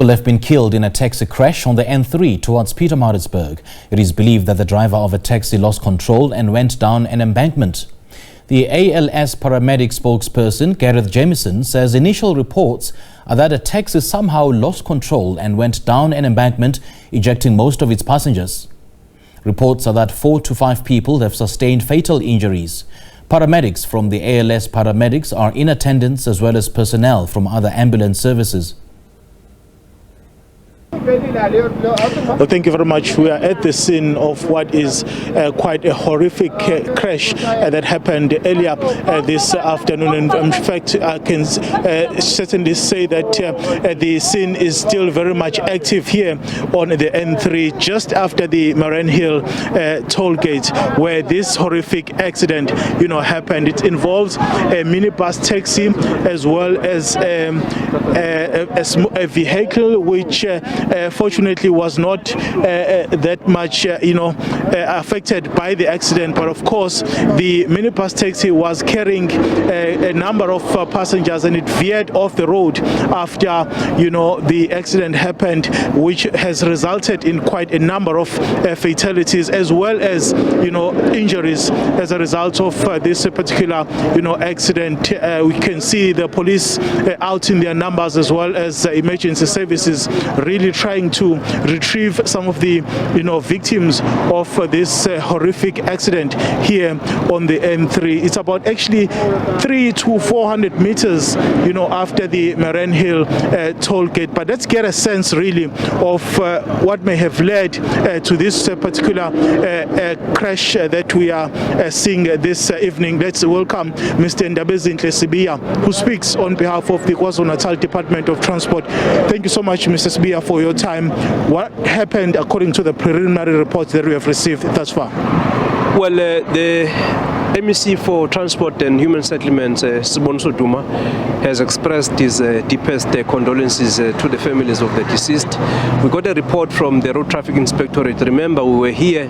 People have been killed in a taxi crash on the N3 towards Pietermaritzburg. It is believed that the driver of a taxi lost control and went down an embankment. The ALS Paramedics spokesperson, Garrith Jamieson, says initial reports are that a taxi somehow lost control and went down an embankment, ejecting most of its passengers. Reports are that 4 to 5 people have sustained fatal injuries. Paramedics from the ALS Paramedics are in attendance, as well as personnel from other ambulance services. Well, thank you very much. We are at the scene of what is quite a horrific crash that happened earlier this afternoon. And in fact, I can certainly say that the scene is still very much active here on the N3, just after the Marianhill toll gate, where this horrific accident, happened. It involves a minibus taxi as well as a vehicle which fortunately was not that much affected by the accident, but of course the minibus taxi was carrying a number of passengers, and it veered off the road after the accident happened, which has resulted in quite a number of fatalities as well as injuries as a result of this particular accident. We can see the police out in their numbers, as well as emergency services, really trying to retrieve some of the victims of this horrific accident here on the N3. It's about actually 300 to 400 meters after the Marianhill toll gate. But let's get a sense really of what may have led to this particular crash that we are seeing this evening. Let's welcome Mr. Sibiya, who speaks on behalf of the KwaZulu-Natal Department of Transport. Thank you so much, Mr. Sibiya, for your time. What happened according to the preliminary reports that we have received thus far? Well, the MEC for Transport and Human Settlements, Sibonso Duma, has expressed his deepest condolences to the families of the deceased. We got a report from the Road Traffic Inspectorate. Remember, we were here,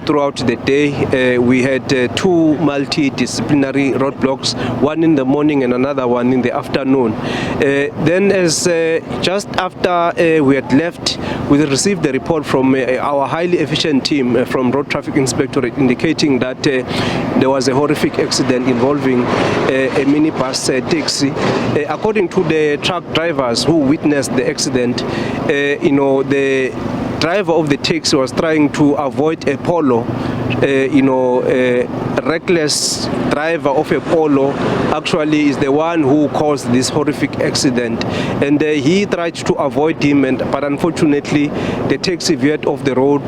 throughout the day. We had 2 multidisciplinary roadblocks, one in the morning and another one in the afternoon. Then, as just after we had left, we received the report from our highly efficient team from Road Traffic Inspectorate, indicating that there was a horrific accident involving a minibus taxi. According to the truck drivers who witnessed the accident, the driver of the taxi was trying to avoid a Polo. A reckless driver of a Polo actually is the one who caused this horrific accident, and he tried to avoid him, but unfortunately the taxi veered off the road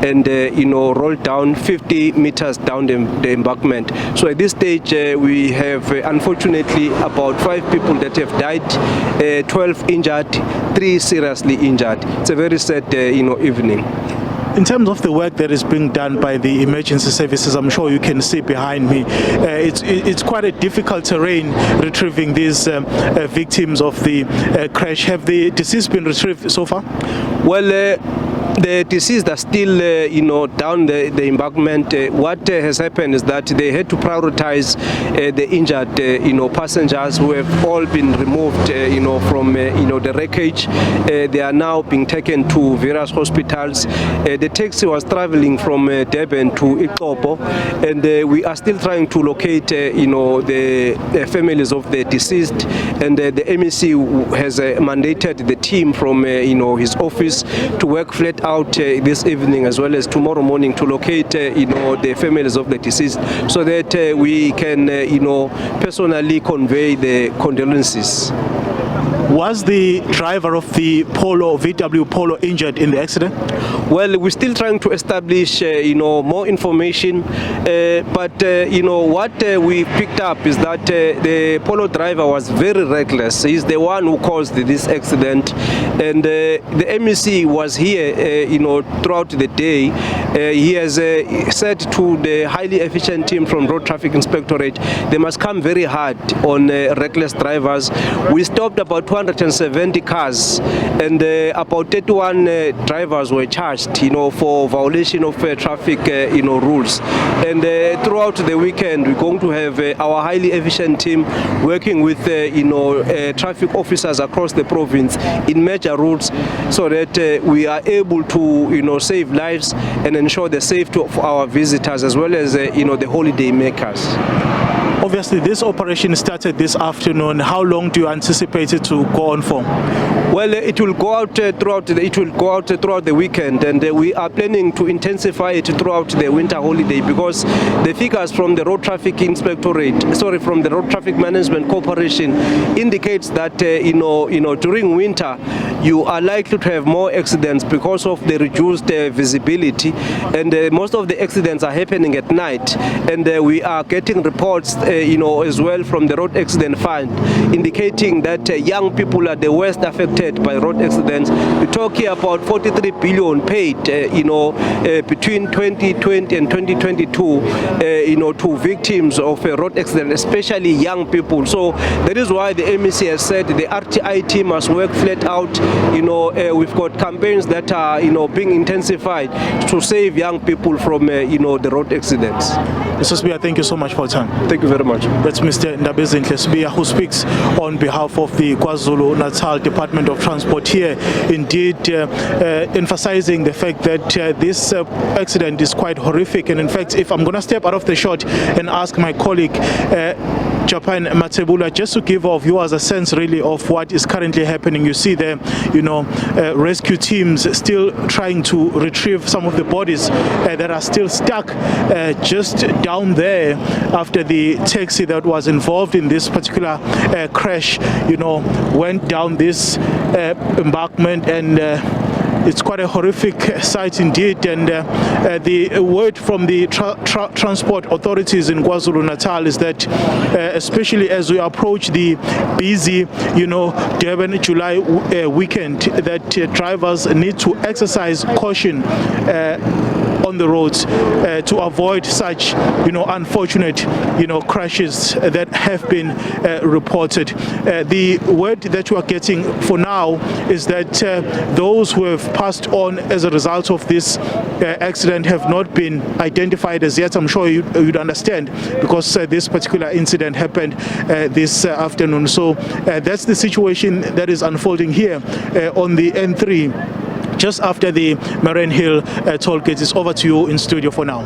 and rolled down 50 meters down the embankment. So at this stage we have unfortunately about 5 people that have died, 12 injured, 3 seriously injured. It's a very sad evening. In terms of the work that is being done by the emergency services, I'm sure you can see behind me, it's quite a difficult terrain retrieving these victims of the crash. Have the deceased been retrieved so far? Well, the deceased are still, down the embankment. What has happened is that they had to prioritize the injured, passengers who have all been removed, from, the wreckage. They are now being taken to various hospitals. The taxi was traveling from Durban to Ikopo, and we are still trying to locate, the families of the deceased. And the MEC has mandated the team from, his office to work flat out this evening as well as tomorrow morning to locate the families of the deceased, so that we can personally convey the condolences. Was the driver of the VW Polo injured in the accident? Well, we're still trying to establish, more information. But what we picked up is that the Polo driver was very reckless. He's the one who caused this accident. And the MEC was here, throughout the day. He has said to the highly efficient team from Road Traffic Inspectorate, they must come very hard on reckless drivers. We stopped about 270 cars, and about 31 drivers were charged, for violation of traffic, rules. And throughout the weekend, we're going to have our highly efficient team working with, traffic officers across the province in major routes, so that we are able to, save lives and ensure the safety of our visitors as well as, the holiday makers. Obviously, this operation started this afternoon. How long do you anticipate it to go on for? Well, it will go out throughout the weekend, and we are planning to intensify it throughout the winter holiday, because the figures from the Road Traffic from the Road Traffic Management Corporation indicates that during winter you are likely to have more accidents because of the reduced visibility, and most of the accidents are happening at night, and we are getting reports as well from the Road Accident Fund indicating that young people are the worst affected by road accidents. We're talking about 43 billion paid between 2020 and 2022 to victims of a road accident, especially young people. So that is why the MEC has said the RTI team must work flat out. We've got campaigns that are being intensified to save young people from the road accidents. Mr. Speaker, thank you so much for your time. Thank you very much. That's Mr. Ndabezinhle Sibiya, who speaks on behalf of the KwaZulu-Natal Department of Transport here, indeed emphasizing the fact that this accident is quite horrific. And in fact, if I'm going to step out of the shot and ask my colleague Japan Matsebula just to give our viewers a sense really of what is currently happening. You see there, rescue teams still trying to retrieve some of the bodies that are still stuck just down there after the taxi that was involved in this particular crash, went down this embankment, and it's quite a horrific sight indeed. And the word from the transport authorities in KwaZulu-Natal is that especially as we approach the busy Durban July weekend, that drivers need to exercise caution on the roads to avoid such unfortunate crashes that have been reported. The word that we are getting for now is that those who have passed on as a result of this accident have not been identified as yet. I'm sure you'd understand, because this particular incident happened this afternoon. So that's the situation that is unfolding here on the N3 just after the Marianhill toll gate. Is over to you in studio for now.